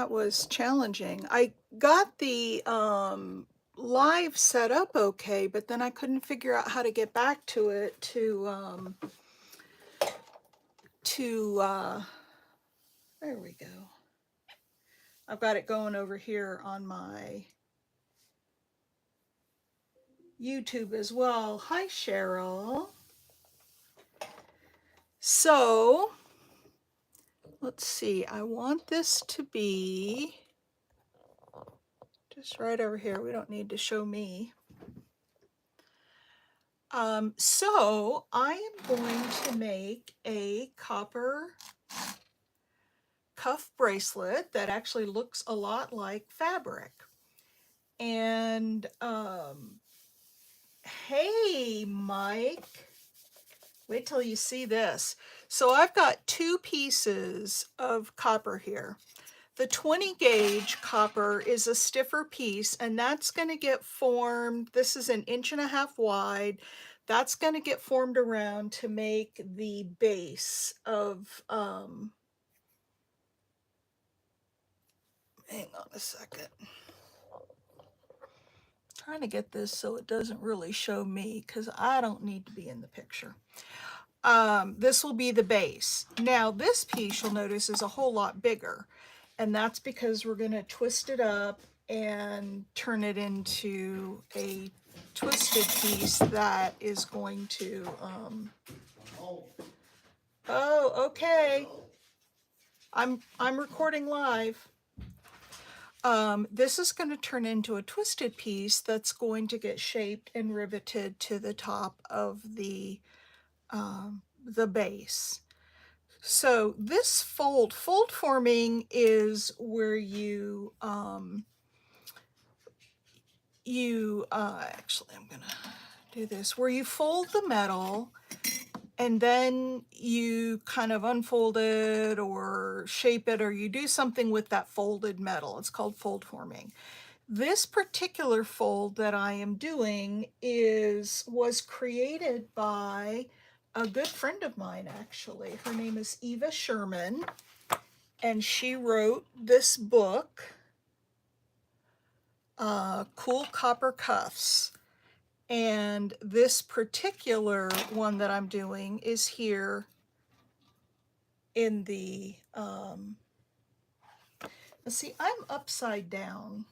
That was challenging. I got the live set up okay, but then I couldn't figure out how to get back to it there we go. I've got it going over here on my YouTube as well. Hi, Cheryl. So let's see. I want this to be just right over here. We don't need to show me. So I am going to make a copper cuff bracelet that actually looks a lot like fabric. And hey, Mike, wait till you see this. So I've got two pieces of copper here. The 20 gauge copper is a stiffer piece, and that's going to get formed. This is 1.5 inches wide. That's going to get formed around to make the base of, hang on a second. Trying to get this so it doesn't really show me because I don't need to be in the picture. This will be the base. Now this piece, you'll notice, is a whole lot bigger, and that's because we're going to twist it up and turn it into a twisted piece that is going to oh, okay, I'm recording live. This is going to turn into a twisted piece that's going to get shaped and riveted to the top of the base. So this fold forming is where you actually I'm gonna do this, where you fold the metal and then you kind of unfold it or shape it, or you do something with that folded metal. It's called fold forming. This particular fold that I am doing was created by a good friend of mine, actually. Her name is Eva Sherman, and she wrote this book, Cool Copper Cuffs. And this particular one that I'm doing is here in the, let's see, I'm upside down.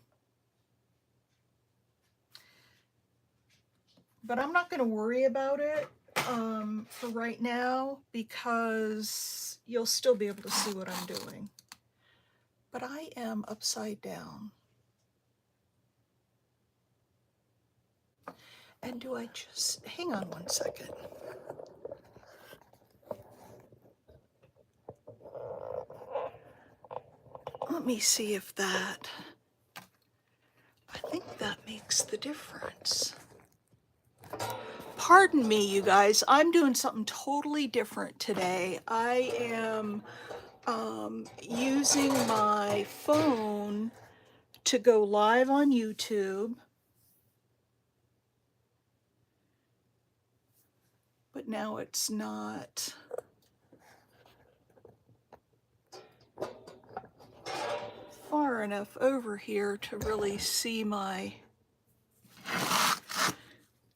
But I'm not going to worry about it for right now because you'll still be able to see what I'm doing. But I am upside down. And do I just, hang on one second. Let me see if that, I think that makes the difference. Pardon me, you guys, I'm doing something totally different today. I am using my phone to go live on YouTube. But now it's not far enough over here to really see my,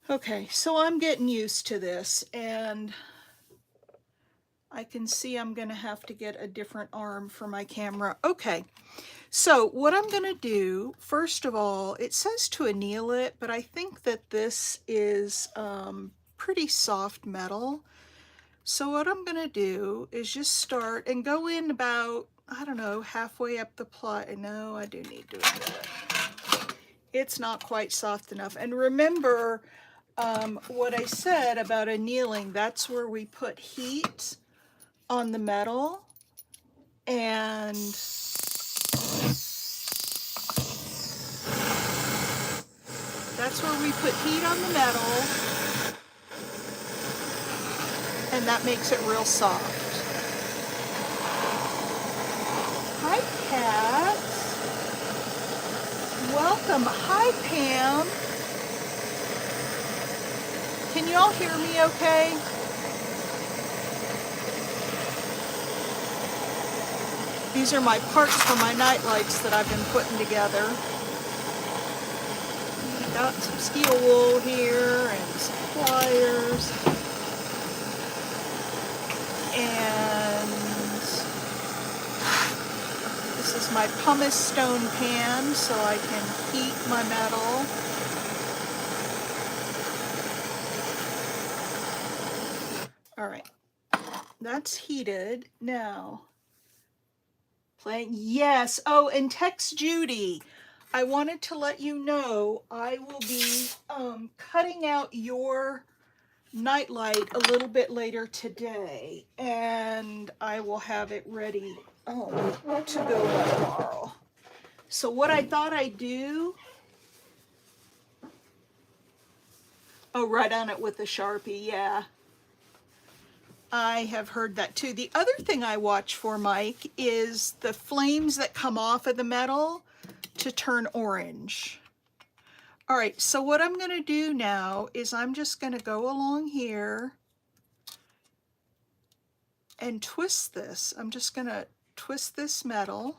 okay, so I'm getting used to this, and I can see I'm going to have to get a different arm for my camera. Okay, so what I'm going to do, first of all, it says to anneal it, but I think that this is pretty soft metal. So what I'm going to do is just start and go in about, I don't know, halfway up the ply. No, I do need to do that. It's not quite soft enough. And remember what I said about annealing. That's where we put heat on the metal, and that's where we put heat on the metal, and that makes it real soft. Hi, Kat. Welcome. Hi, Pam. Can you all hear me okay? These are my parts for my night lights that I've been putting together. Got some steel wool here and some pliers. And this is my pumice stone pan so I can heat my metal. All right, that's heated. Now, playing, yes. Oh, and text Judy. I wanted to let you know I will be cutting out your nightlight a little bit later today, and I will have it ready to go by tomorrow. So what I thought I'd do, oh, right on it with the Sharpie, yeah. I have heard that too. The other thing I watch for, Mike, is the flames that come off of the metal to turn orange. All right, so what I'm gonna do now is I'm just gonna go along here and twist this. I'm just gonna twist this metal.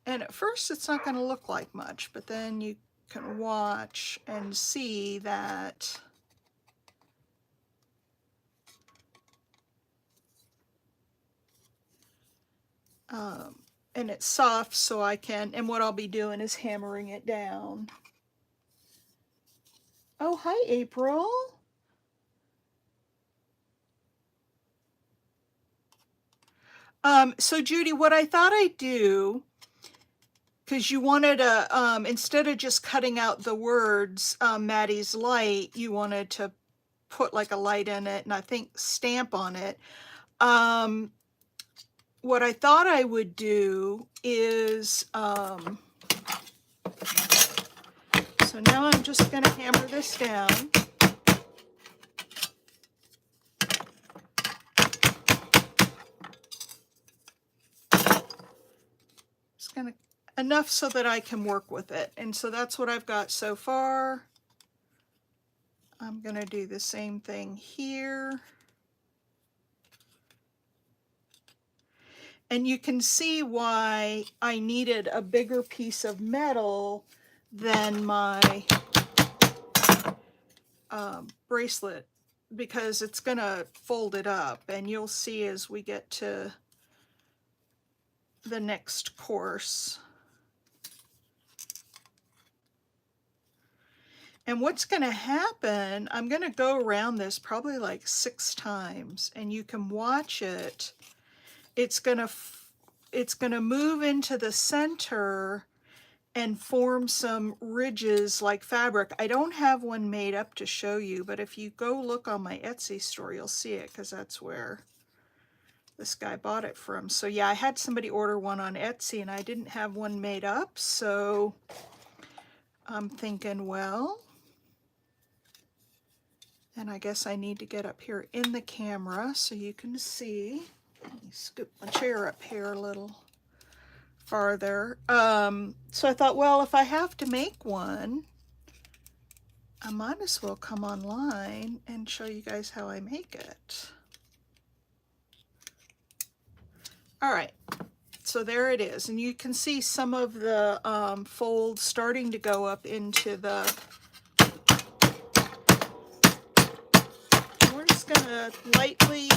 And at first it's not gonna look like much, but then you can watch and see that and it's soft, so I can, and what I'll be doing is hammering it down. Oh, hi, April. So Judy, what I thought I'd do, because you wanted to, instead of just cutting out the words, Maddie's light, you wanted to put like a light in it and I think stamp on it. What I thought I would do is, so now I'm just going to hammer this down. Just going to, enough so that I can work with it. And so that's what I've got so far. I'm going to do the same thing here. And you can see why I needed a bigger piece of metal than my bracelet, because it's going to fold it up. And you'll see as we get to the next course. And what's going to happen, I'm going to go around this probably like 6 times, and you can watch it. It's going to move into the center and form some ridges like fabric. I don't have one made up to show you, but if you go look on my Etsy store, you'll see it, because that's where this guy bought it from. So yeah, I had somebody order one on Etsy and I didn't have one made up, so I'm thinking, well, and I guess I need to get up here in the camera so you can see. Let me scoop my chair up here a little farther. So I thought, well, if I have to make one, I might as well come online and show you guys how I make it. All right, so there it is. And you can see some of the folds starting to go up into the, we're just gonna lightly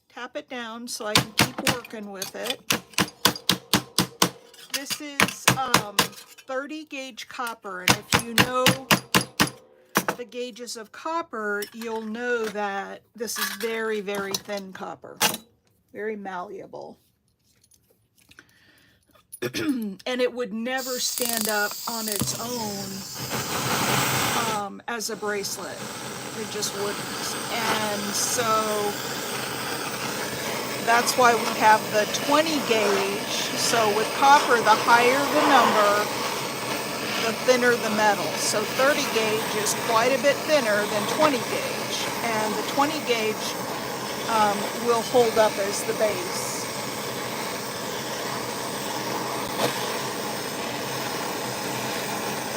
tap it down so I can keep working with it. This is 30 gauge copper, and if you know the gauges of copper, you'll know that this is very, very thin copper, very malleable. And it would never stand up on its own as a bracelet. It just wouldn't. And so that's why we have the 20 gauge. So with copper, the higher the number, the thinner the metal. So 30 gauge is quite a bit thinner than 20 gauge. And the 20 gauge will hold up as the base.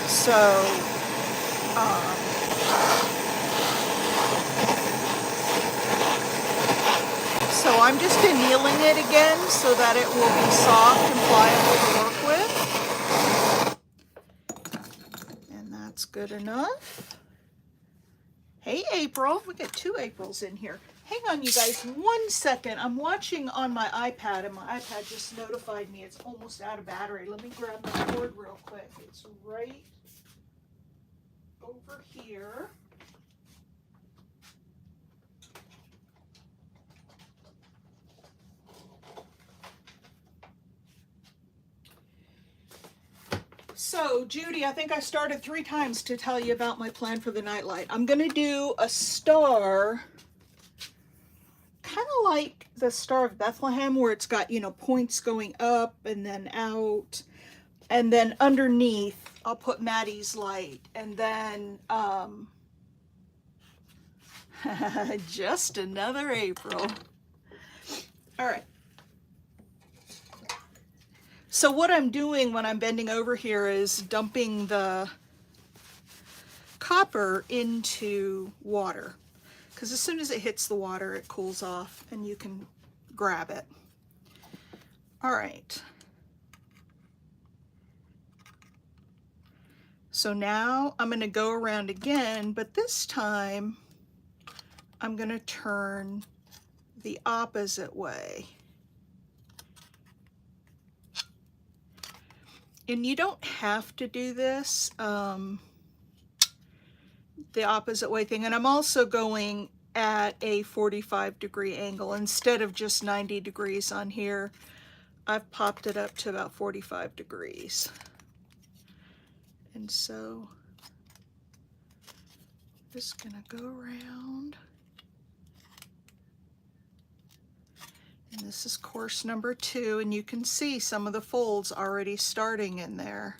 So I'm just annealing it again so that it will be soft and pliable to work with. And that's good enough. Hey, April. We got two Aprils in here. Hang on, you guys, 1 second. I'm watching on my iPad, and my iPad just notified me it's almost out of battery. Let me grab my cord real quick. It's right over here. So, Judy, I think I started 3 times to tell you about my plan for the nightlight. I'm going to do a star, kind of like the Star of Bethlehem, where it's got, you know, points going up and then out. And then underneath, I'll put Maddie's light. And then, just another April. All right. So what I'm doing when I'm bending over here is dumping the copper into water, because as soon as it hits the water, it cools off and you can grab it. All right. So now I'm going to go around again, but this time I'm going to turn the opposite way. And you don't have to do this, the opposite way thing. And I'm also going at a 45-degree angle. Instead of just 90 degrees on here, I've popped it up to about 45 degrees. And so I'm just gonna go around. And this is course number 2, and you can see some of the folds already starting in there.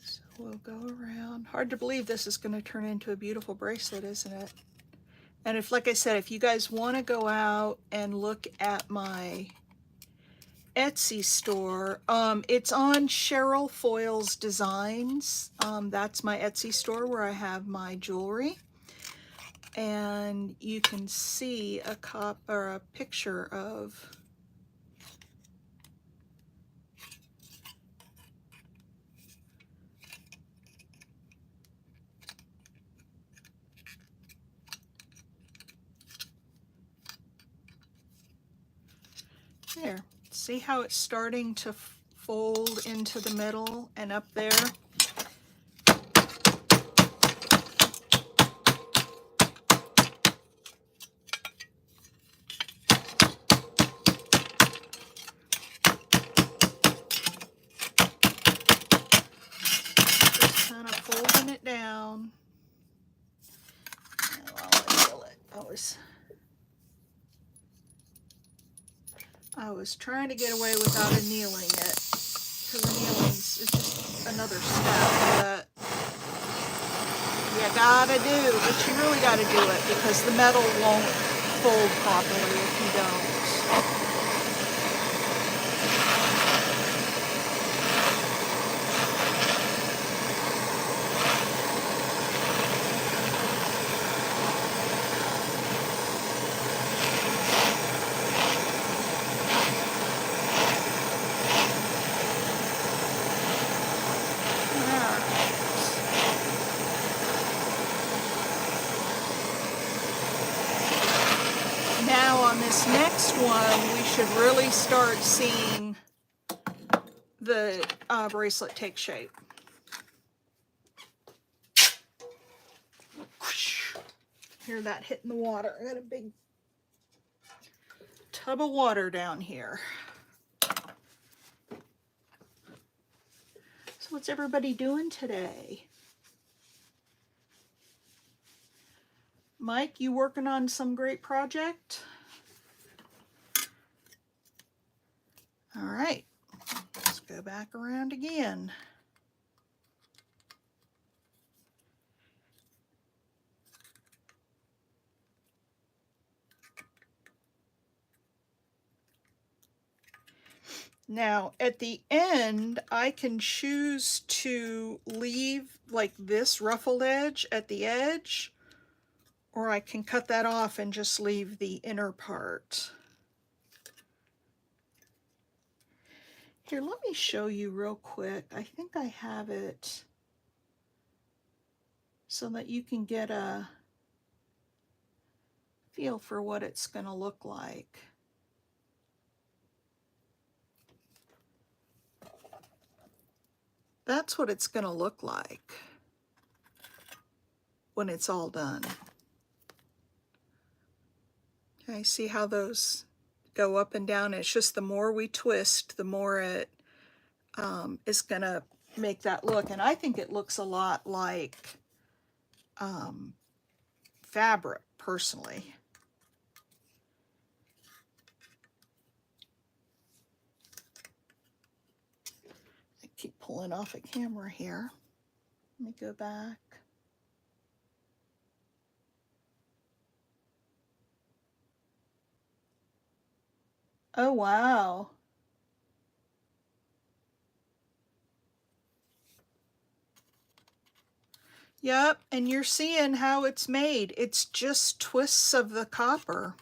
So we'll go around. Hard to believe this is going to turn into a beautiful bracelet, isn't it? And if, like I said, if you guys want to go out and look at my Etsy store, it's on Cheryl Foyle's Designs. That's my Etsy store where I have my jewelry, and you can see a picture of there. See how it's starting to fold into the middle and up there? Just kind of folding it down. And while I feel it, I was trying to get away without annealing it, because annealing is just another step that you gotta do, but you really gotta do it, because the metal won't fold properly if you don't. This next one, we should really start seeing the bracelet take shape. Hear that hitting the water. I got a big tub of water down here. So what's everybody doing today? Mike, you working on some great project? All right, let's go back around again. Now at the end, I can choose to leave like this ruffled edge at the edge, or I can cut that off and just leave the inner part. Here, let me show you real quick. I think I have it so that you can get a feel for what it's going to look like. That's what it's going to look like when it's all done. Okay, see how those go up and down? It's just the more we twist, the more it is going to make that look. And I think it looks a lot like fabric, personally. I keep pulling off a camera here. Let me go back. Oh, wow. Yep, and you're seeing how it's made. It's just twists of the copper.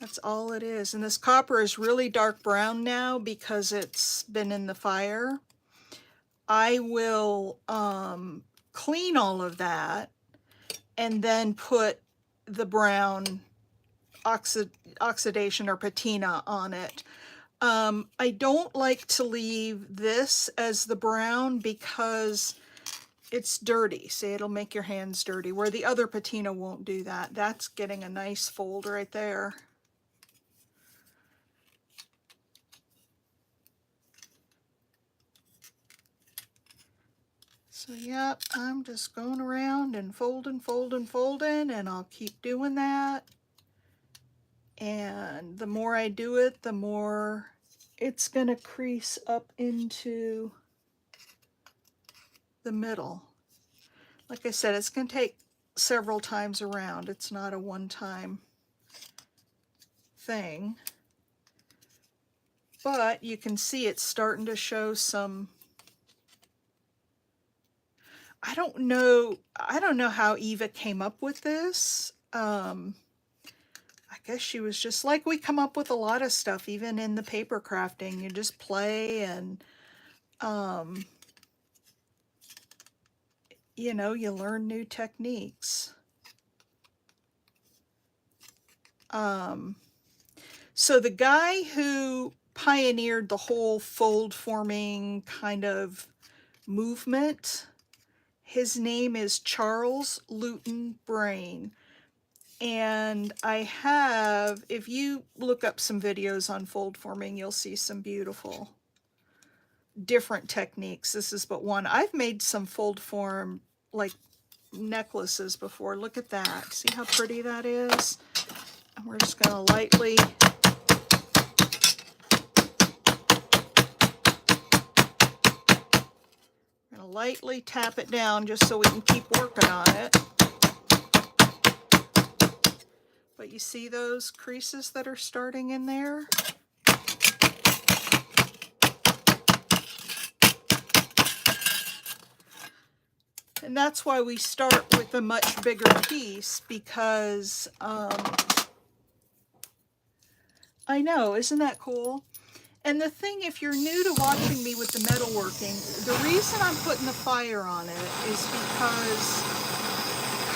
That's all it is. And this copper is really dark brown now because it's been in the fire. I will clean all of that and then put the brown oxidation or patina on it. I don't like to leave this as the brown because it's dirty. See, it'll make your hands dirty, where the other patina won't do that. That's getting a nice fold right there. So yep, I'm just going around and folding, and I'll keep doing that. And the more I do it, the more it's going to crease up into the middle. Like I said, it's going to take several times around. It's not a one-time thing. But you can see it's starting to show some... I don't know how Eva came up with this. I guess she was just like we come up with a lot of stuff, even in the paper crafting. You just play and, you know, you learn new techniques. So the guy who pioneered the whole fold forming kind of movement, his name is Charles Luton Brain. And I have, if you look up some videos on fold forming, you'll see some beautiful different techniques. This is but one. I've made some fold form like necklaces before. Look at that. See how pretty that is? And we're just going to lightly... lightly tap it down just so we can keep working on it. But you see those creases that are starting in there? And that's why we start with a much bigger piece, because I know, isn't that cool? And the thing, if you're new to watching me with the metalworking, the reason I'm putting the fire on it is because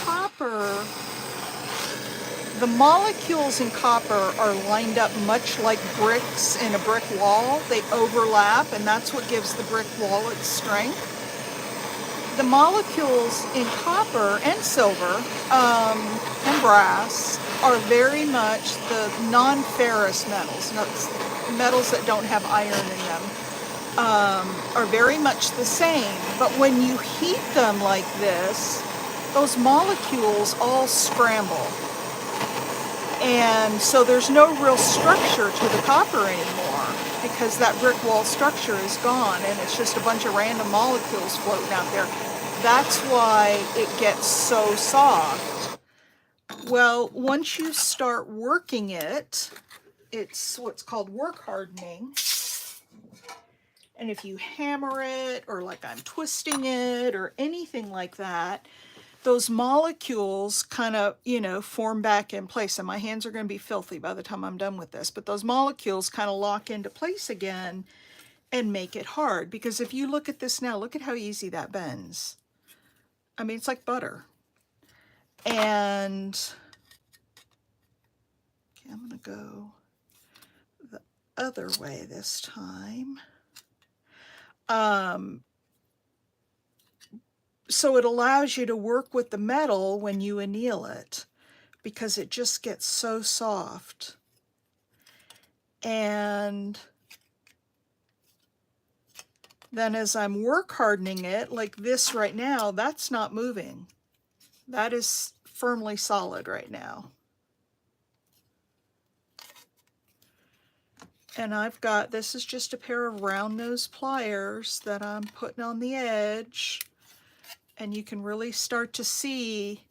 copper, the molecules in copper are lined up much like bricks in a brick wall. They overlap, and that's what gives the brick wall its strength. The molecules in copper and silver and brass are very much the non-ferrous metals. Metals that don't have iron in them are very much the same, but when you heat them like this, those molecules all scramble, and so there's no real structure to the copper anymore, because that brick wall structure is gone and it's just a bunch of random molecules floating out there. That's why it gets so soft. Well, once you start working it, it's what's called work hardening. And if you hammer it, or like I'm twisting it or anything like that, those molecules kind of, you know, form back in place. And my hands are going to be filthy by the time I'm done with this, but those molecules kind of lock into place again and make it hard. Because if you look at this now, look at how easy that bends. I mean, it's like butter. And okay, I'm going to go the other way this time. So it allows you to work with the metal when you anneal it, because it just gets so soft. And then as I'm work hardening it, like this right now, that's not moving. That is firmly solid right now. And I've got, this is just a pair of round nose pliers that I'm putting on the edge. And you can really start to see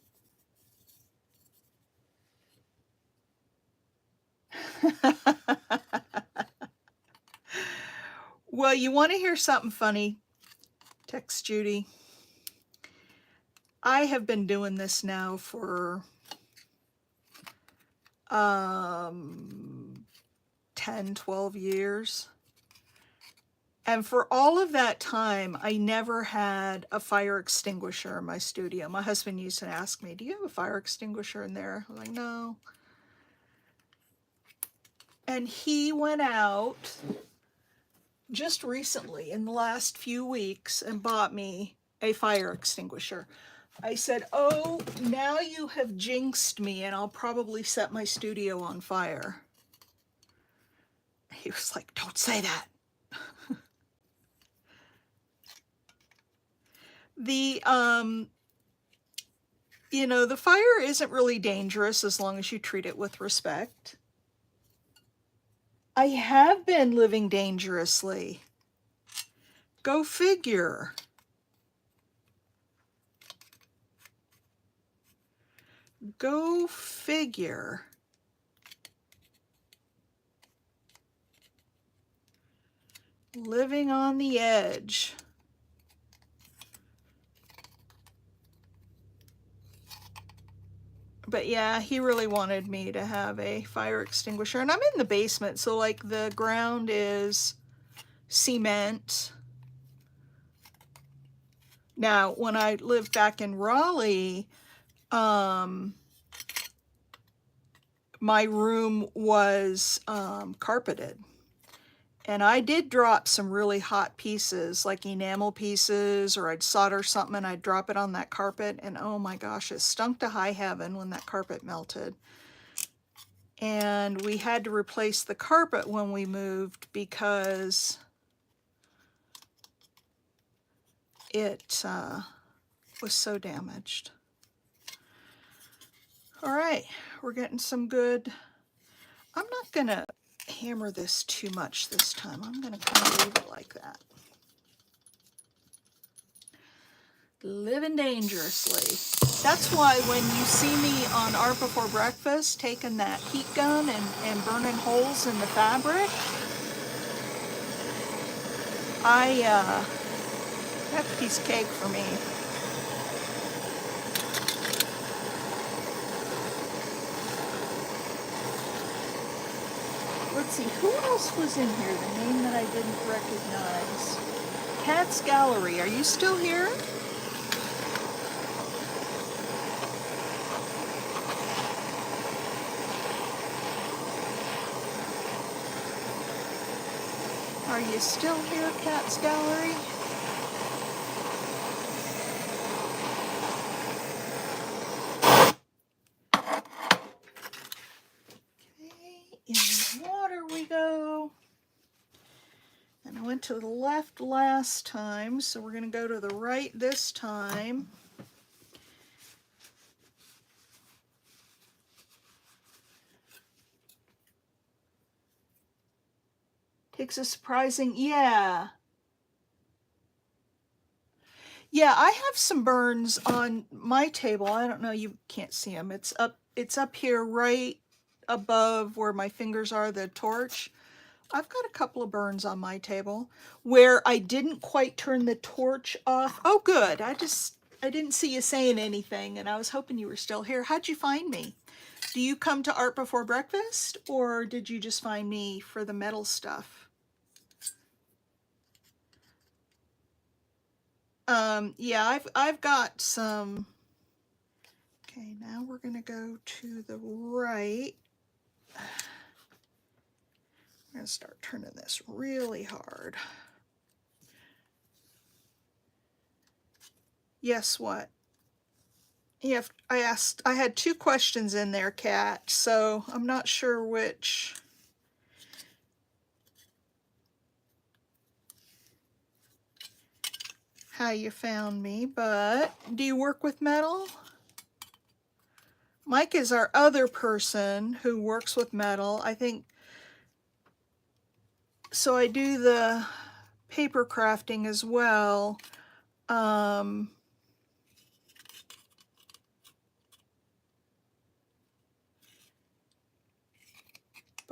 well, you want to hear something funny? Text Judy. I have been doing this now for 10, 12 years. And for all of that time, I never had a fire extinguisher in my studio. My husband used to ask me, do you have a fire extinguisher in there? I'm like, no. And he went out just recently in the last few weeks and bought me a fire extinguisher. I said, oh, now you have jinxed me and I'll probably set my studio on fire. He was like, don't say that. The, you know, the fire isn't really dangerous as long as you treat it with respect. I have been living dangerously. Go figure. Go figure. Living on the edge. But yeah, he really wanted me to have a fire extinguisher. And I'm in the basement, so like the ground is cement. Now, when I lived back in Raleigh, my room was carpeted. And I did drop some really hot pieces, like enamel pieces, or I'd solder something and I'd drop it on that carpet. And oh my gosh, it stunk to high heaven when that carpet melted. And we had to replace the carpet when we moved because it was so damaged. All right, we're getting some good. I'm not gonna hammer this too much this time. I'm gonna kind of leave it like that. Living dangerously. That's why when you see me on Art Before Breakfast taking that heat gun and burning holes in the fabric, that's a piece of cake for me. Let's see, who else was in here? The name that I didn't recognize. Cat's Gallery, are you still here? Are you still here, Cat's Gallery? Okay, in the water we go. And I went to the left last time, so we're going to go to the right this time. Takes a surprising, yeah. Yeah, I have some burns on my table. I don't know, you can't see them. It's up here right above where my fingers are, the torch, I've got a couple of burns on my table where I didn't quite turn the torch off. Oh, good. I didn't see you saying anything, and I was hoping you were still here. How'd you find me? Do you come to Art Before Breakfast, or did you just find me for the metal stuff? Yeah, I've got some. Okay, now we're gonna go to the right. I'm gonna start turning this really hard. Yes, what? Yeah, I had two questions in there, Kat, so I'm not sure which. How you found me, but do you work with metal? Mike is our other person who works with metal. I think, so I do the paper crafting as well. But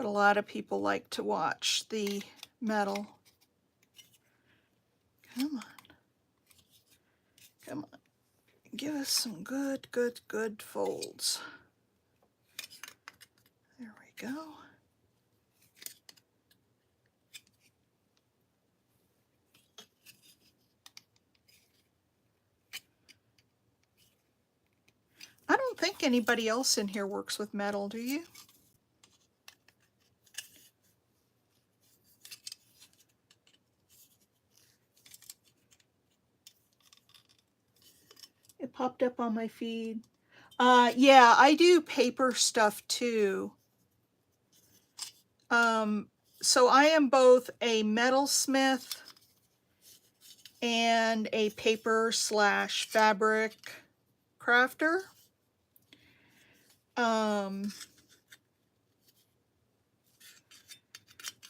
a lot of people like to watch the metal. Come on. Come on. Give us some good, good, good folds. There we go. I don't think anybody else in here works with metal, do you? It popped up on my feed. Yeah, I do paper stuff too. So I am both a metalsmith and a paper / fabric crafter.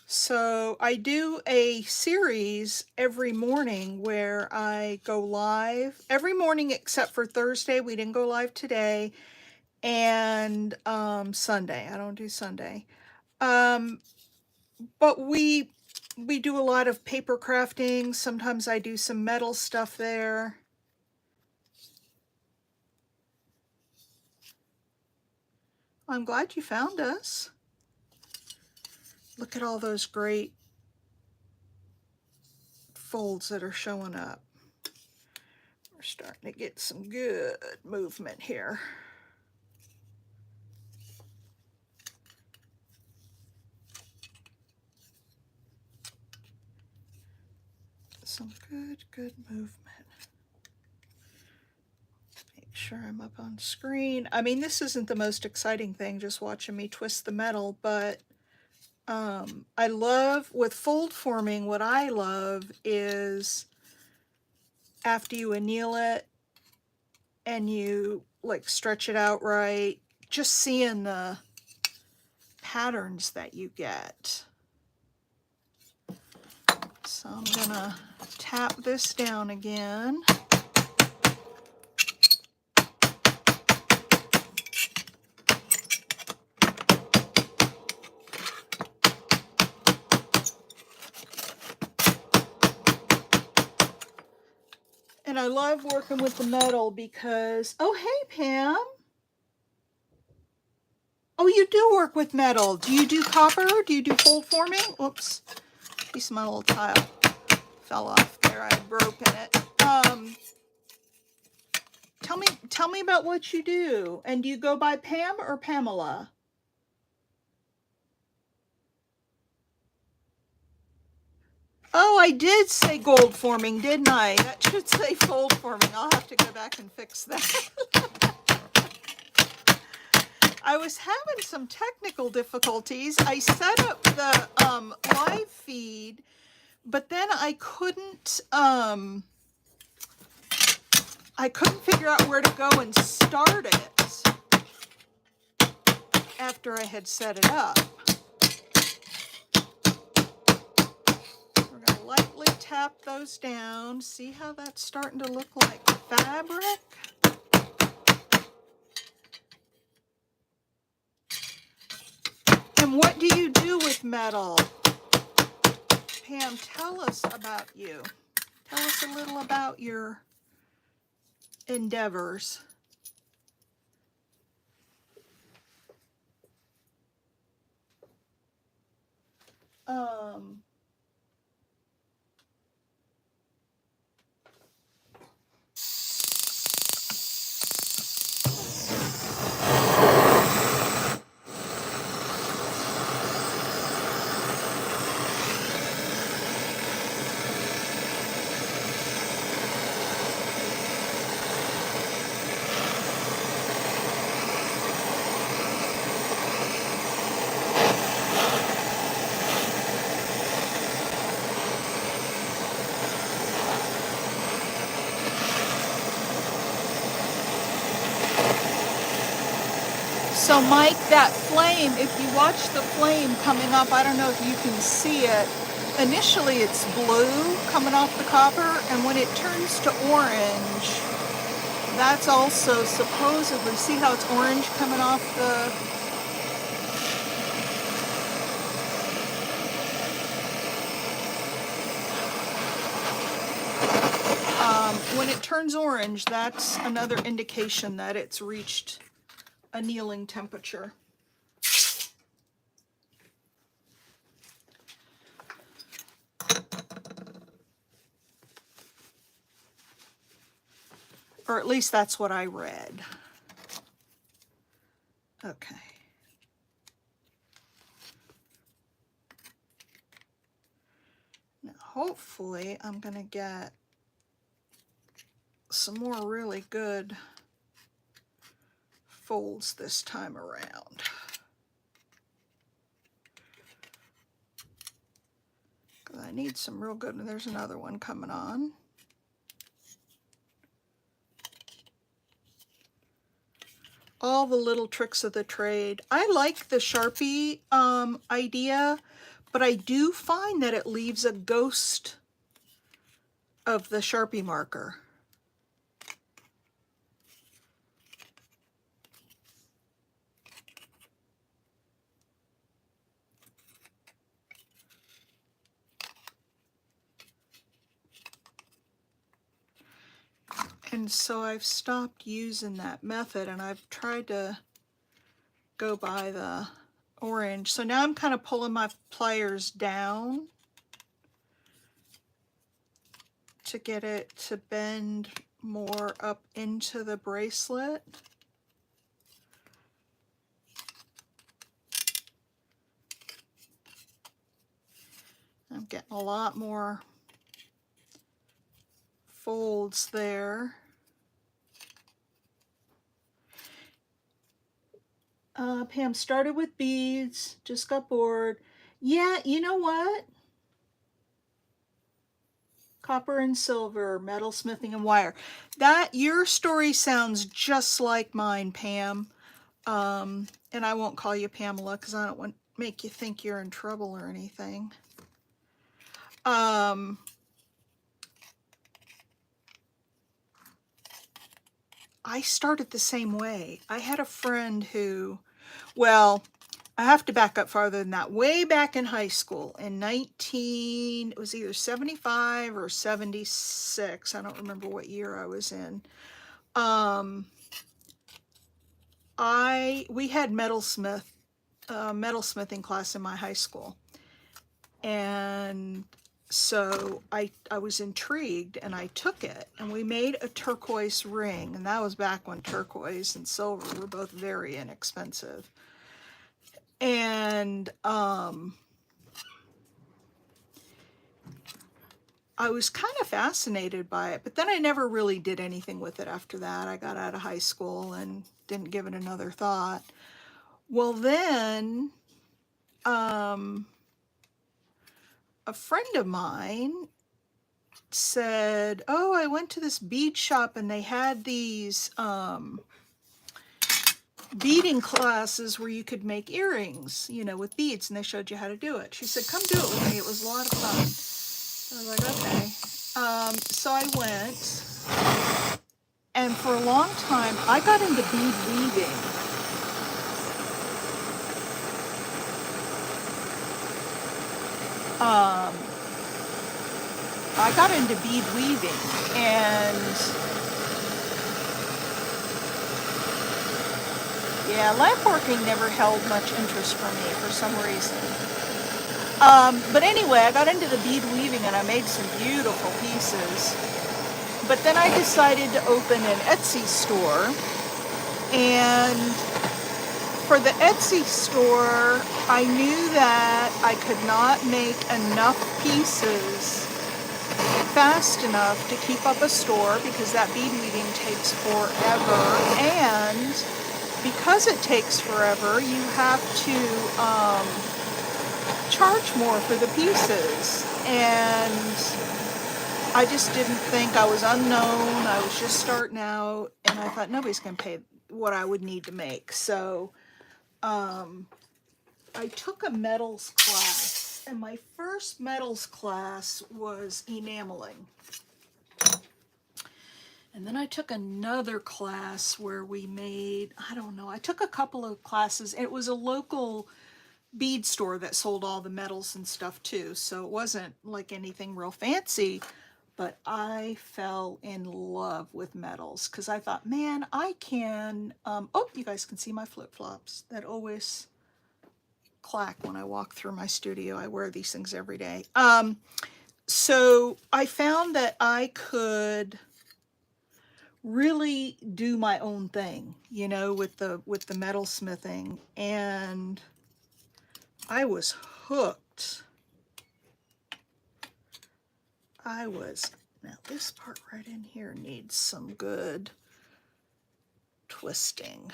So I do a series every morning where I go live every morning except for Thursday. We didn't go live today, and Sunday. I don't do Sunday. But we do a lot of paper crafting. Sometimes I do some metal stuff there. I'm glad you found us. Look at all those great folds that are showing up. We're starting to get some good movement here. Some good, good movement. Make sure I'm up on screen. I mean, this isn't the most exciting thing, just watching me twist the metal, but I love, with fold forming, what I love is after you anneal it and you like stretch it out right, just seeing the patterns that you get. So I'm gonna tap this down again. And I love working with the metal because, oh, hey, Pam. Oh, you do work with metal. Do you do copper? Do you do fold forming? Oops, piece of my little tile fell off there. I had broken it. Tell me about what you do. And do you go by Pam or Pamela? Oh, I did say gold forming, didn't I? That should say fold forming. I'll have to go back and fix that. I was having some technical difficulties. I set up the live feed, but then I couldn't figure out where to go and start it after I had set it up. We're going to lightly tap those down. See how that's starting to look like fabric? what do you do with metal? Pam, tell us about you. Tell us a little about your endeavors. So Mike, that flame, if you watch the flame coming up, I don't know if you can see it. Initially it's blue coming off the copper, and when it turns to orange, that's also supposedly, see how it's orange coming off the... when it turns orange, that's another indication that it's reached annealing temperature. Or at least that's what I read. Okay. Now hopefully I'm going to get some more really good folds this time around. Because I need some real good, and there's another one coming on. All the little tricks of the trade. I like the Sharpie idea, but I do find that it leaves a ghost of the Sharpie marker. And so I've stopped using that method, and I've tried to go by the orange. So now I'm kind of pulling my pliers down to get it to bend more up into the bracelet. I'm getting a lot more folds there. Pam started with beads, just got bored. Yeah, you know what? Copper and silver, metal smithing and wire. That, your story sounds just like mine, Pam. And I won't call you Pamela because I don't want to make you think you're in trouble or anything. I started the same way. I had a friend who, well, I have to back up farther than that. Way back in high school in it was either 75 or 76. I don't remember what year I was in. We had metalsmithing class in my high school. And so I was intrigued and I took it, and we made a turquoise ring, and that was back when turquoise and silver were both very inexpensive. And I was kind of fascinated by it, but then I never really did anything with it after that. I got out of high school and didn't give it another thought. Well, then a friend of mine said, oh, I went to this bead shop and they had these beading classes where you could make earrings, you know, with beads, and they showed you how to do it. She said, come do it with me. It was a lot of fun. I was like, okay. So I went, and for a long time, I got into bead weaving. I got into bead weaving, and yeah, lamp working never held much interest for me for some reason. But anyway, I got into the bead weaving and I made some beautiful pieces. But then I decided to open an Etsy store, and for the Etsy store, I knew that I could not make enough pieces fast enough to keep up a store because that bead weaving takes forever, and because it takes forever, you have to charge more for the pieces, and I just didn't think, I was unknown, I was just starting out, and I thought nobody's going to pay what I would need to make. So I took a metals class, and my first metals class was enameling. And then I took another class where we made, I don't know, I took a couple of classes. It was a local bead store that sold all the metals and stuff too, so it wasn't like anything real fancy, but I fell in love with metals because I thought, man, I can, oh, you guys can see my flip-flops that always clack when I walk through my studio. I wear these things every day. So I found that I could really do my own thing, you know, with the metal smithing, and I was hooked. Now this part right in here needs some good twisting.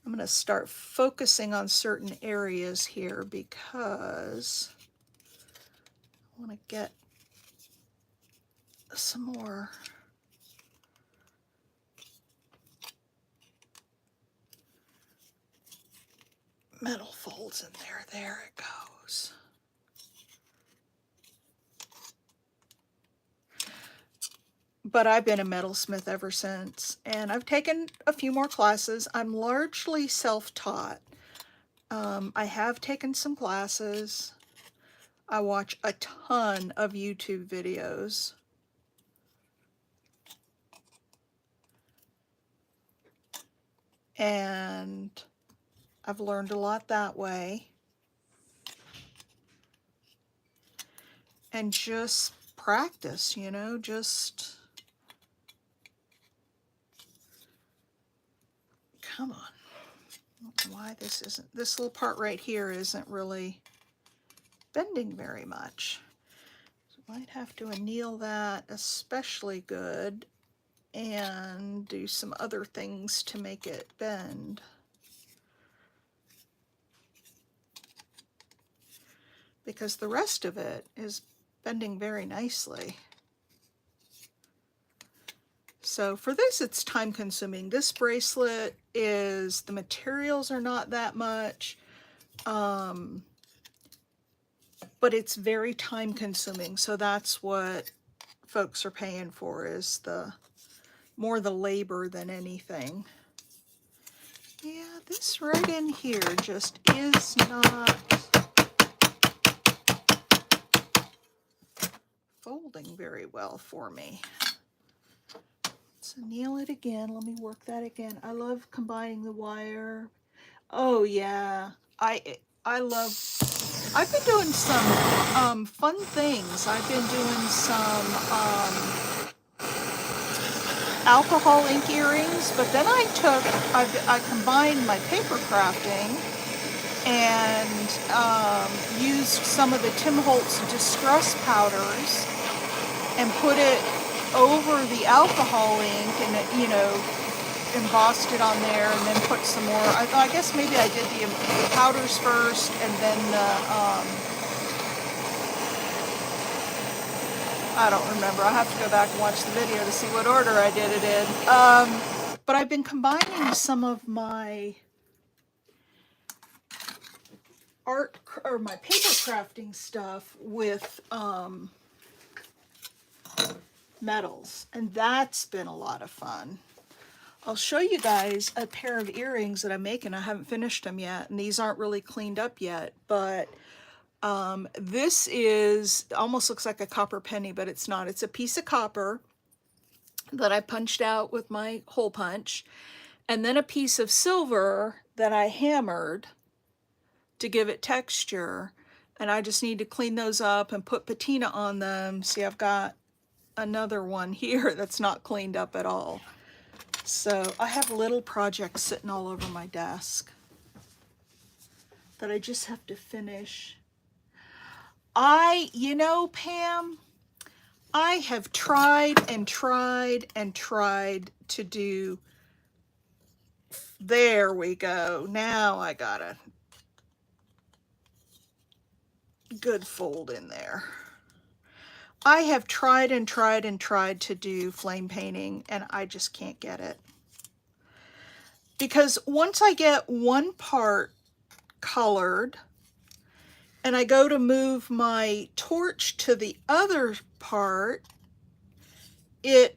I'm going to start focusing on certain areas here because I want to get some more metal folds in there. There it goes. But I've been a metalsmith ever since, and I've taken a few more classes. I'm largely self-taught. I have taken some classes. I watch a ton of YouTube videos. And I've learned a lot that way. And just practice, you know, just come on. I don't know why this little part right here isn't really bending very much. So I might have to anneal that especially good and do some other things to make it bend. Because the rest of it is bending very nicely. So for this, it's time consuming. This bracelet is, the materials are not that much, but it's very time consuming. So that's what folks are paying for, is more the labor than anything. Yeah, this right in here just is not folding very well for me. So anneal it again. Let me work that again. I love combining the wire. Oh yeah, I've been doing some fun things. I've been doing some alcohol ink earrings, but then I combined my paper crafting and used some of the Tim Holtz Distress powders and put it over the alcohol ink, and it, you know, embossed it on there, and then put some more. I guess maybe I did the powders first, and then I don't remember. I have to go back and watch the video to see what order I did it in. But I've been combining some of my art or my paper crafting stuff with metals, and that's been a lot of fun. I'll show you guys a pair of earrings that I'm making. I haven't finished them yet, and these aren't really cleaned up yet, but this is, almost looks like a copper penny, but it's not. It's a piece of copper that I punched out with my hole punch, and then a piece of silver that I hammered to give it texture. And I just need to clean those up and put patina on them. See, I've got another one here that's not cleaned up at all. So I have little projects sitting all over my desk that I just have to finish. You know, Pam, I have tried and tried and tried to do, there we go. Now I got a good fold in there. I have tried and tried and tried to do flame painting, and I just can't get it. Because once I get one part colored and I go to move my torch to the other part, it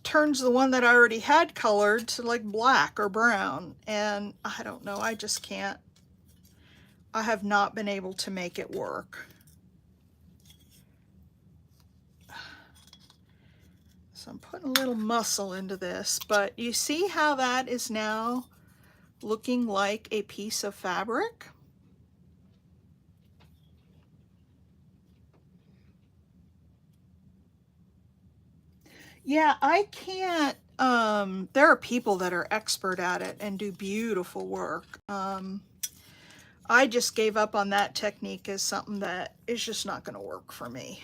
turns the one that I already had colored to like black or brown. And I don't know, I just can't. I have not been able to make it work. So I'm putting a little muscle into this, but you see how that is now looking like a piece of fabric? Yeah, I can't, there are people that are expert at it and do beautiful work. I just gave up on that technique as something that is just not going to work for me.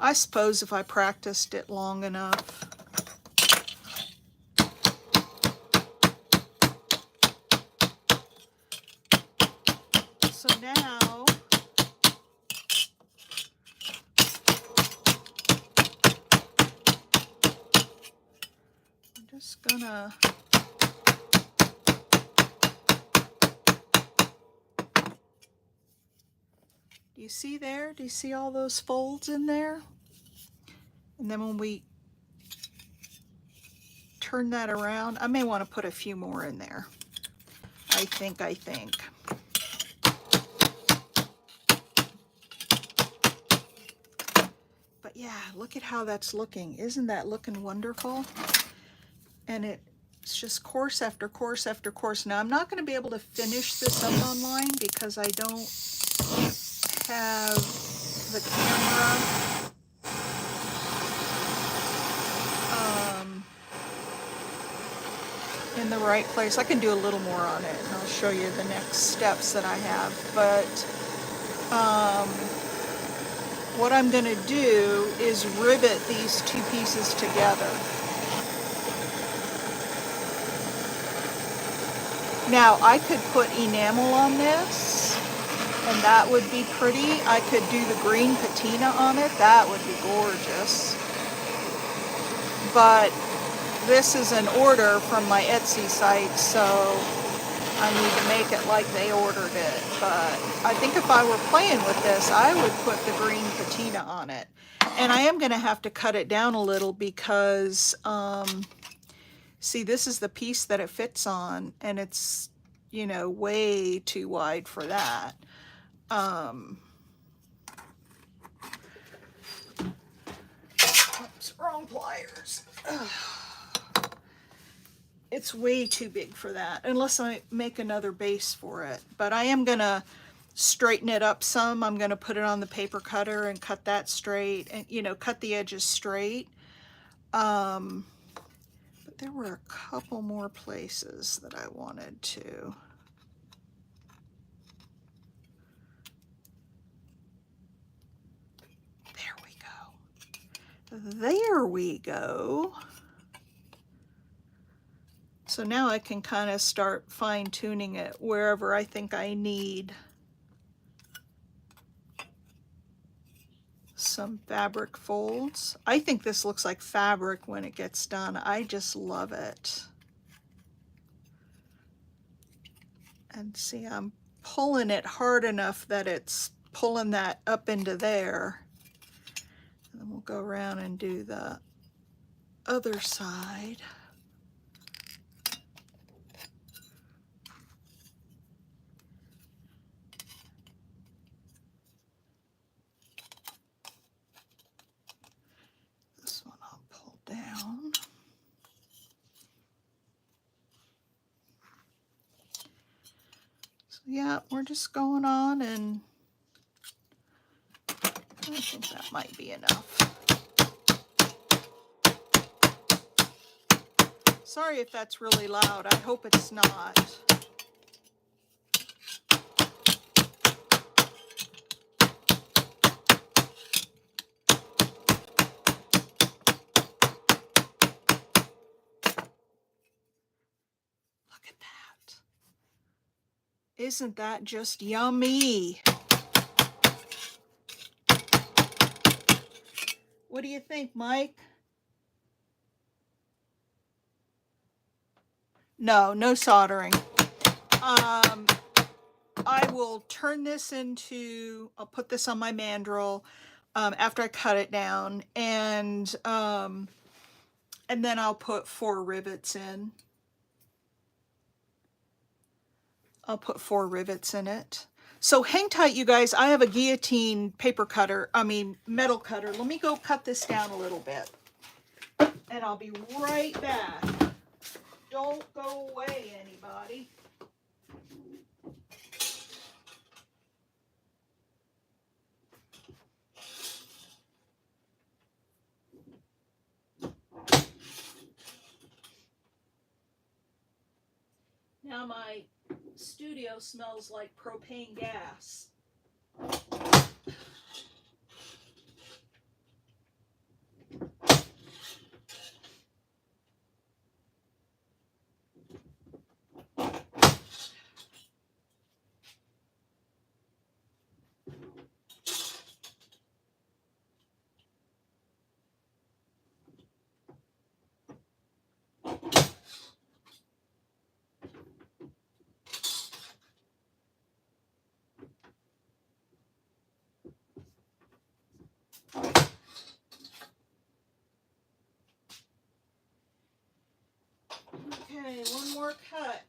I suppose if I practiced it long enough. So now, I'm just gonna do you see there? Do you see all those folds in there? And then when we turn that around, I may want to put a few more in there. I think. But yeah, look at how that's looking. Isn't that looking wonderful? And it's just course after course after course. Now I'm not going to be able to finish this up online because I don't have the camera in the right place. I can do a little more on it, and I'll show you the next steps that I have. But what I'm going to do is rivet these two pieces together. Now I could put enamel on this, and that would be pretty. I could do the green patina on it. That would be gorgeous. But this is an order from my Etsy site, so I need to make it like they ordered it. But I think if I were playing with this, I would put the green patina on it. And I am going to have to cut it down a little because, see, this is the piece that it fits on, and it's, you know, way too wide for that. Oops, wrong pliers. It's way too big for that, unless I make another base for it. But I am gonna straighten it up some. I'm gonna put it on the paper cutter and cut that straight, and, you know, cut the edges straight. But there were a couple more places that I wanted to. There we go. There we go. So now I can kind of start fine-tuning it wherever I think I need some fabric folds. I think this looks like fabric when it gets done. I just love it. And see, I'm pulling it hard enough that it's pulling that up into there. And then we'll go around and do the other side. Yeah, we're just going on, and I think that might be enough. Sorry if that's really loud. I hope it's not. Look at that. Isn't that just yummy? What do you think, Mike? No, no soldering. I will turn this into, I'll put this on my mandrel after I cut it down, and then I'll put 4 rivets in. I'll put 4 rivets in it. So hang tight, you guys. I have a guillotine metal cutter. Let me go cut this down a little bit, and I'll be right back. Don't go away, anybody. Now my studio smells like propane gas. Okay, one more cut.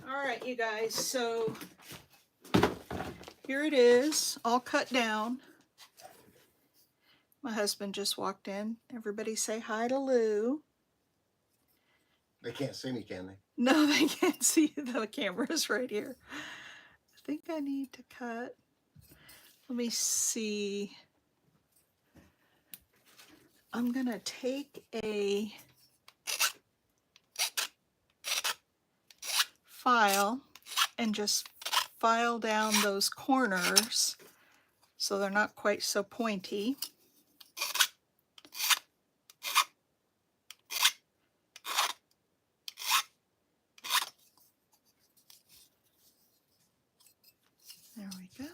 All right, you guys, so here it is, all cut down. My husband just walked in. Everybody say hi to Lou. They can't see me, can they? No, they can't see. The camera's right here. I think I need to cut. Let me see. I'm going to take a file and just file down those corners so they're not quite so pointy. There we go.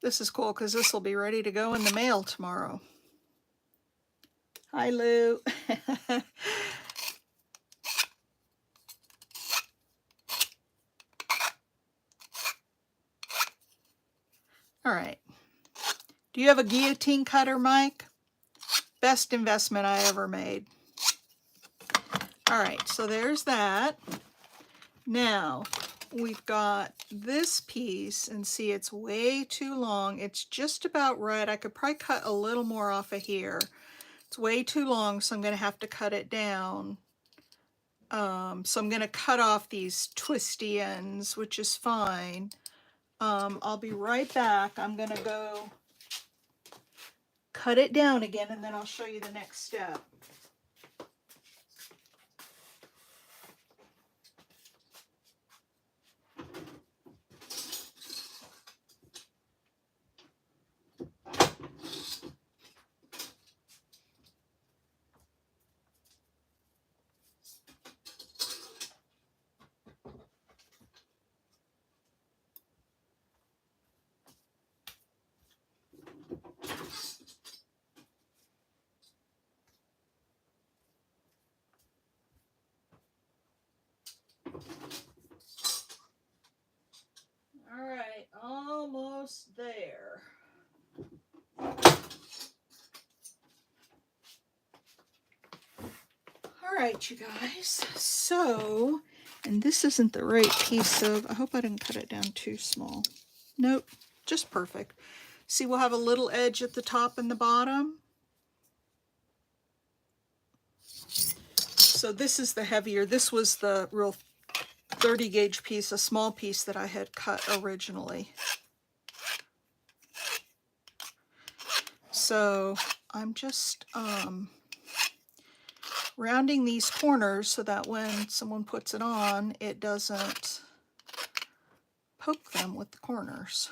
This is cool because this will be ready to go in the mail tomorrow. Hi, Lou. All right. Do you have a guillotine cutter, Mike? Best investment I ever made. All right, so there's that. Now, we've got this piece, and see, it's way too long. It's just about right. I could probably cut a little more off of here. It's way too long, so I'm going to have to cut it down. So I'm going to cut off these twisty ends, which is fine. I'll be right back. I'm going to go cut it down again, and then I'll show you the next step. All right, almost there. All right, you guys. So, and this isn't the right piece of, I hope I didn't cut it down too small. Nope, just perfect. See, we'll have a little edge at the top and the bottom. So this is the heavier, this was the real 30 gauge piece, a small piece that I had cut originally. So I'm just rounding these corners so that when someone puts it on, it doesn't poke them with the corners.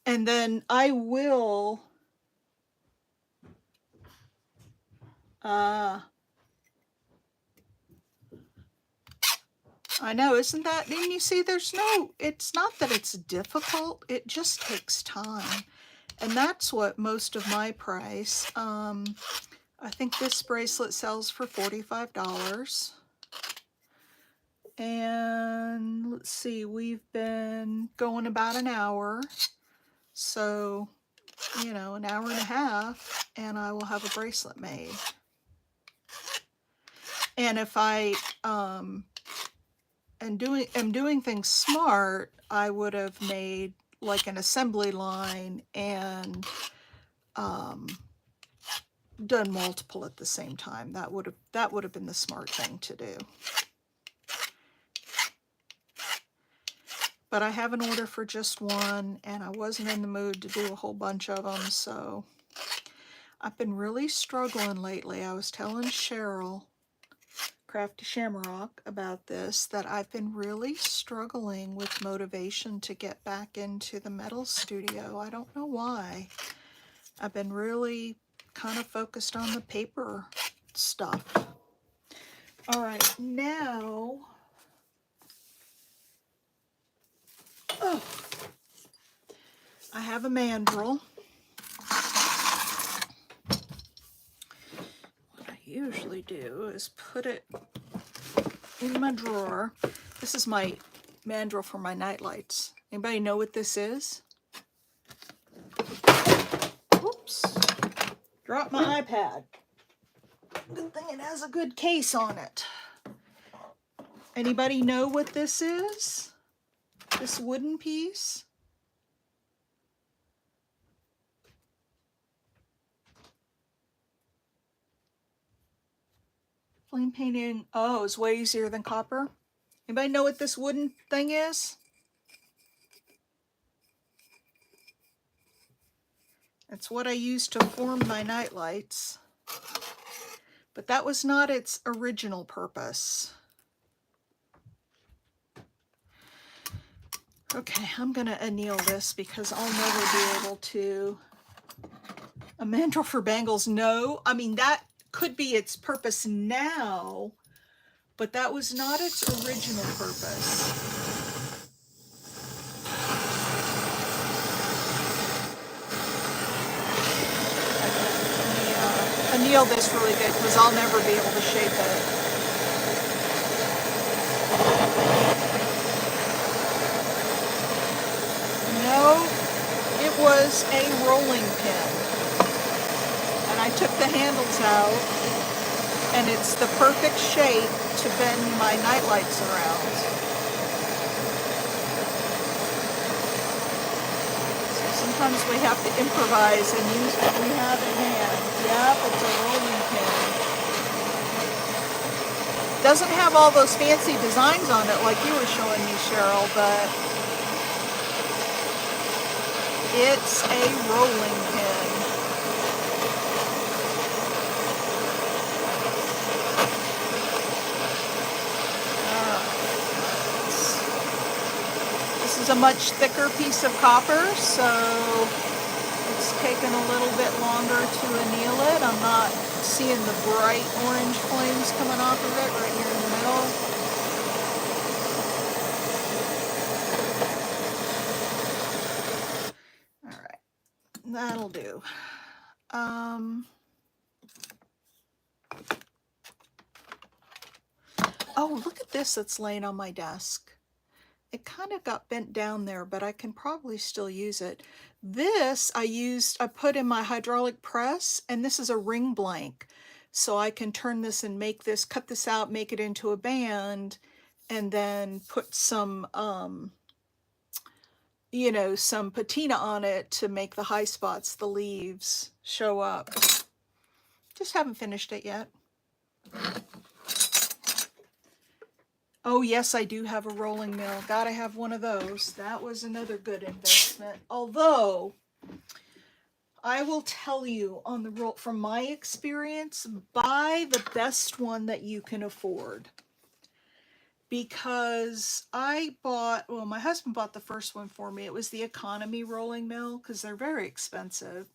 And then I will I know, isn't that, didn't you see there's no, it's not that it's difficult, it just takes time. And that's what most of my price, I think this bracelet sells for $45. And let's see, we've been going about an hour. So, you know, an hour and a half, and I will have a bracelet made. And if I am doing things smart, I would have made like an assembly line and done multiple at the same time. That would have been the smart thing to do. But I have an order for just one, and I wasn't in the mood to do a whole bunch of them, so I've been really struggling lately. I was telling Cheryl, Crafty Shamrock, about this, that I've been really struggling with motivation to get back into the metal studio. I don't know why. I've been really kind of focused on the paper stuff. All right, now, oh, I have a mandrel. What I usually do is put it in my drawer. This is my mandrel for my night lights. Anybody know what this is? Whoops. Dropped my iPad. Good thing it has a good case on it. Anybody know what this is? This wooden piece? Flame painting, oh, it's way easier than copper. Anybody know what this wooden thing is? It's what I use to form my night lights. But that was not its original purpose. Okay, I'm gonna anneal this because I'll never be able to. A mandrel for bangles, no. I mean, that could be its purpose now, but that was not its original purpose. Anneal this really good because I'll never be able to shape it. No, it was a rolling pin. And I took the handles out, and it's the perfect shape to bend my night lights around. So sometimes we have to improvise and use what we have in hand. Yep, it's a rolling pin. Doesn't have all those fancy designs on it like you were showing me, Cheryl, but it's a rolling pin. This is a much thicker piece of copper, so it's taken a little bit longer to anneal it. I'm not seeing the bright orange flames coming off of it right here in the middle. All right, that'll do. Oh, look at this that's laying on my desk. It kind of got bent down there, but I can probably still use it. This I put in my hydraulic press, and this is a ring blank. so I can turn this and make this, cut this out, make it into a band, and then put some, you know, some patina on it to make the high spots, the leaves, show up. Just haven't finished it yet. Oh yes, I do have a rolling mill. Gotta have one of those. That was another good investment. Although, I will tell you on the roll, from my experience, buy the best one that you can afford. Because I bought, well, my husband bought the first one for me. It was the economy rolling mill because they're very expensive.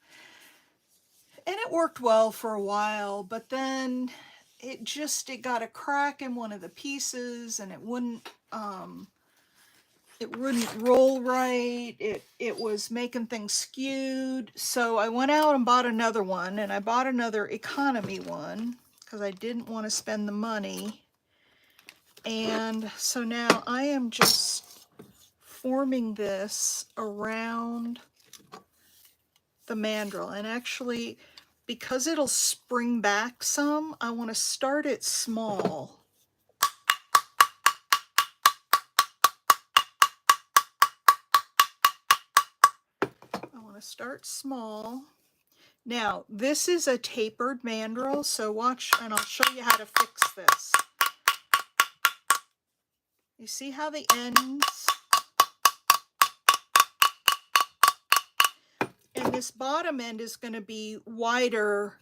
And it worked well for a while, but then it got a crack in one of the pieces and it wouldn't roll right. It was making things skewed. So I went out and bought another one, and I bought another economy one because I didn't want to spend the money. And so now I am just forming this around the mandrel. And actually, because it'll spring back some, I want to start it small. I want to start small. Now, this is a tapered mandrel, so watch, and I'll show you how to fix this. You see how the ends, and this bottom end is going to be wider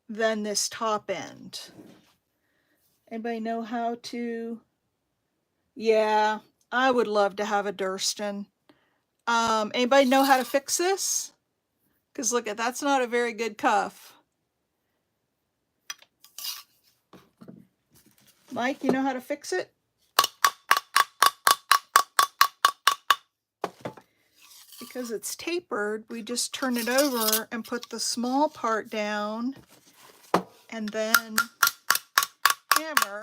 than this top end. Anybody know how to? Yeah, I would love to have a Durston. Anybody know how to fix this? Because look at, that's not a very good cuff. Mike, you know how to fix it? Because it's tapered, we just turn it over and put the small part down and then hammer,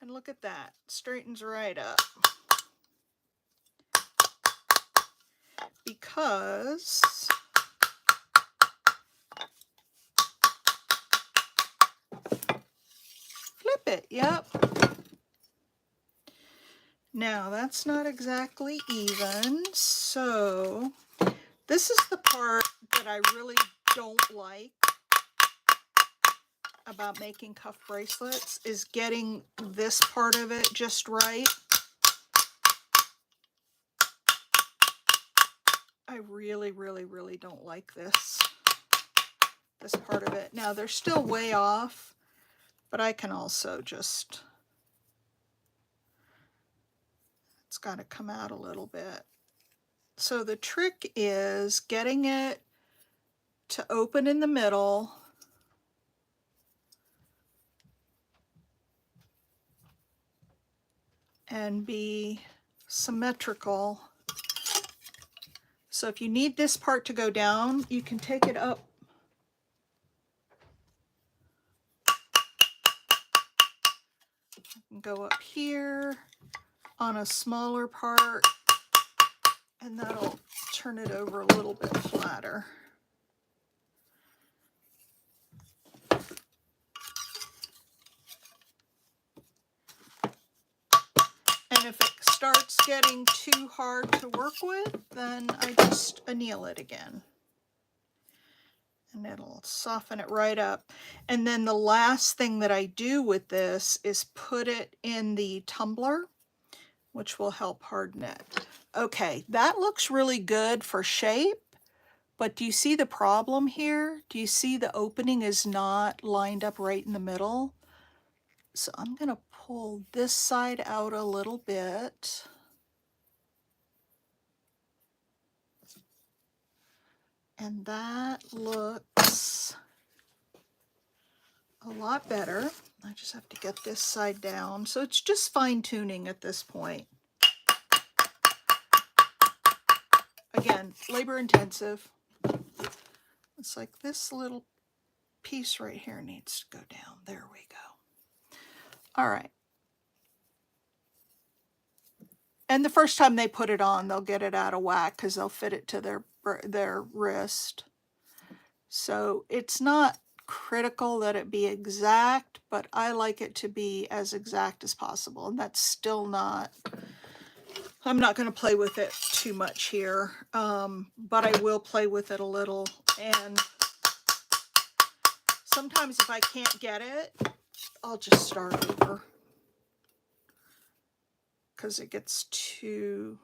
and look at that, straightens right up. Because flip it, yep. Now that's not exactly even, so this is the part that I really don't like about making cuff bracelets, is getting this part of it just right. I really, really, really don't like this part of it. Now they're still way off, but I can also just, it's got to come out a little bit. So the trick is getting it to open in the middle and be symmetrical. So if you need this part to go down, you can take it up. And go up here on a smaller part, and that'll turn it over a little bit flatter. And if it starts getting too hard to work with, then I just anneal it again. And it'll soften it right up. And then the last thing that I do with this is put it in the tumbler, which will help harden it. Okay, that looks really good for shape, but do you see the problem here? Do you see the opening is not lined up right in the middle? So I'm gonna pull this side out a little bit. And that looks a lot better. I just have to get this side down. So it's just fine tuning at this point. Again, labor intensive. It's like this little piece right here needs to go down. There we go. All right. And the first time they put it on, they'll get it out of whack because they'll fit it to their wrist. So it's not critical that it be exact, but I like it to be as exact as possible. And that's still not, I'm not going to play with it too much here, but I will play with it a little. And sometimes if I can't get it, I'll just start over because it gets too...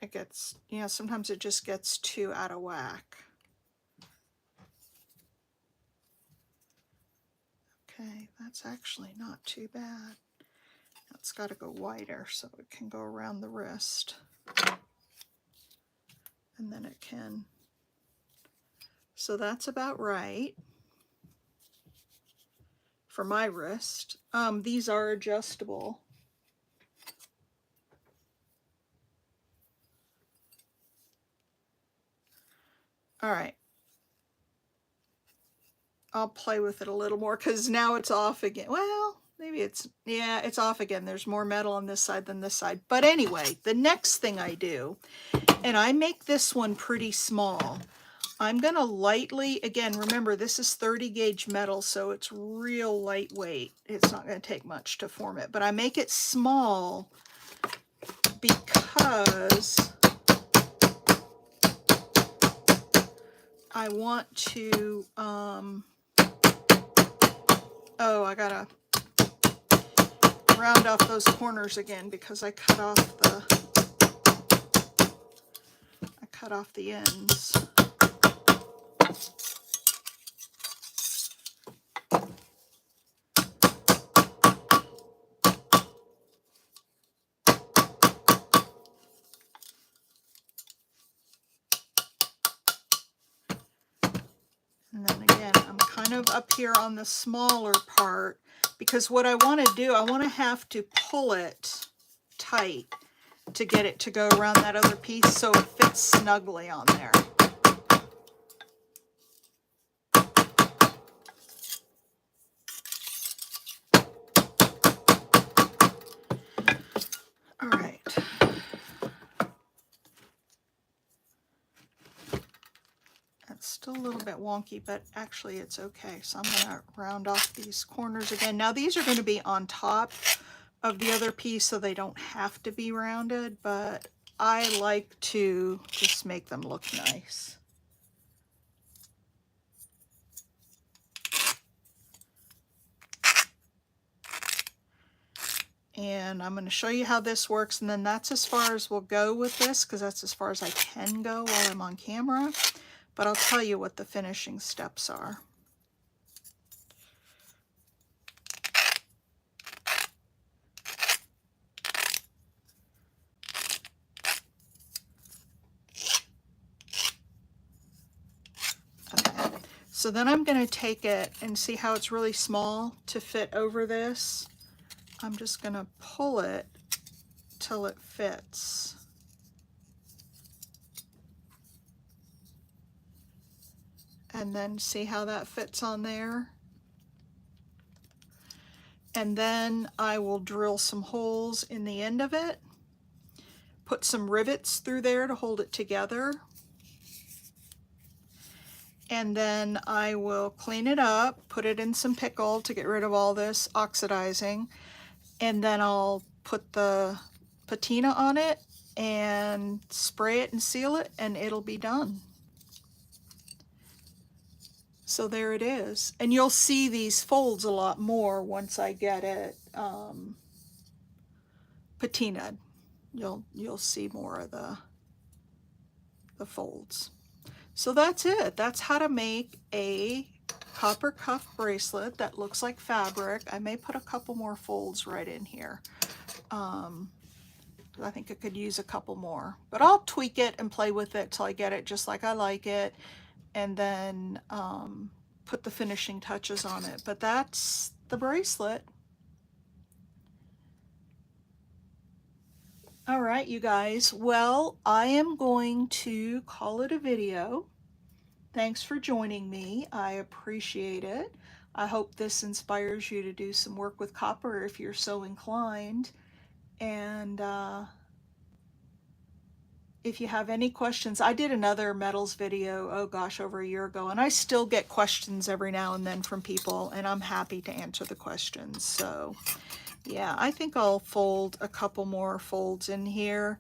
It gets, you know, sometimes it just gets too out of whack. Okay, that's actually not too bad. It's got to go wider so it can go around the wrist. And then it can. So that's about right for my wrist. These are adjustable. All right. I'll play with it a little more because now it's off again. Well, maybe it's, yeah, it's off again. There's more metal on this side than this side. But anyway, the next thing I do, and I make this one pretty small, I'm going to lightly, again, remember this is 30 gauge metal, so it's real lightweight. It's not going to take much to form it, but I make it small because I want to, oh, I gotta round off those corners again because I cut off the ends. And then again, I'm kind of up here on the smaller part because what I want to do, I want to have to pull it tight to get it to go around that other piece so it fits snugly on there. All right. It's still a little bit wonky, but actually it's okay. So I'm going to round off these corners again. Now these are going to be on top of the other piece so they don't have to be rounded, but I like to just make them look nice. And I'm going to show you how this works, and then that's as far as we'll go with this because that's as far as I can go while I'm on camera. But I'll tell you what the finishing steps are. Okay, so then I'm going to take it and see how it's really small to fit over this. I'm just going to pull it till it fits. And then see how that fits on there. And then I will drill some holes in the end of it, put some rivets through there to hold it together. And then I will clean it up, put it in some pickle to get rid of all this oxidizing. And then I'll put the patina on it and spray it and seal it, and it'll be done. So there it is. And you'll see these folds a lot more once I get it patinaed. You'll see more of the folds. So that's it. That's how to make a copper cuff bracelet that looks like fabric. I may put a couple more folds right in here. I think I could use a couple more, but I'll tweak it and play with it till I get it just like I like it, and then put the finishing touches on it. But that's the bracelet. All right, you guys. Well, I am going to call it a video. Thanks for joining me. I appreciate it. I hope this inspires you to do some work with copper if you're so inclined. And if you have any questions, I did another metals video, oh gosh, over a year ago, and I still get questions every now and then from people, and I'm happy to answer the questions. So yeah, I think I'll fold a couple more folds in here,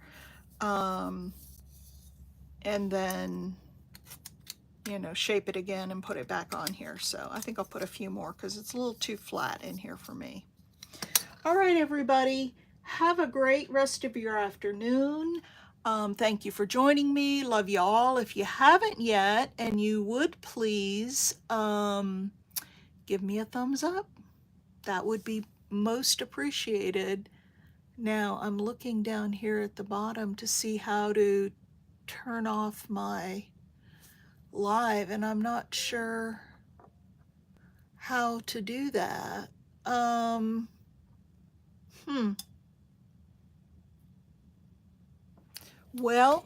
and then, you know, shape it again and put it back on here. So I think I'll put a few more because it's a little too flat in here for me. All right, everybody, have a great rest of your afternoon. Thank you for joining me. Love you all. If you haven't yet, and you would please give me a thumbs up, that would be most appreciated. Now I'm looking down here at the bottom to see how to turn off my live, and I'm not sure how to do that. Well,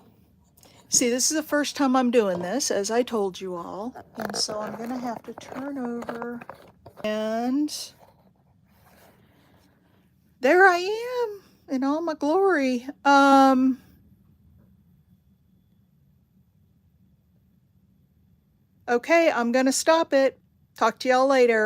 see, this is the first time I'm doing this, as I told you all, and so I'm gonna have to turn over, and there I am in all my glory. Okay, I'm gonna stop it. Talk to y'all later.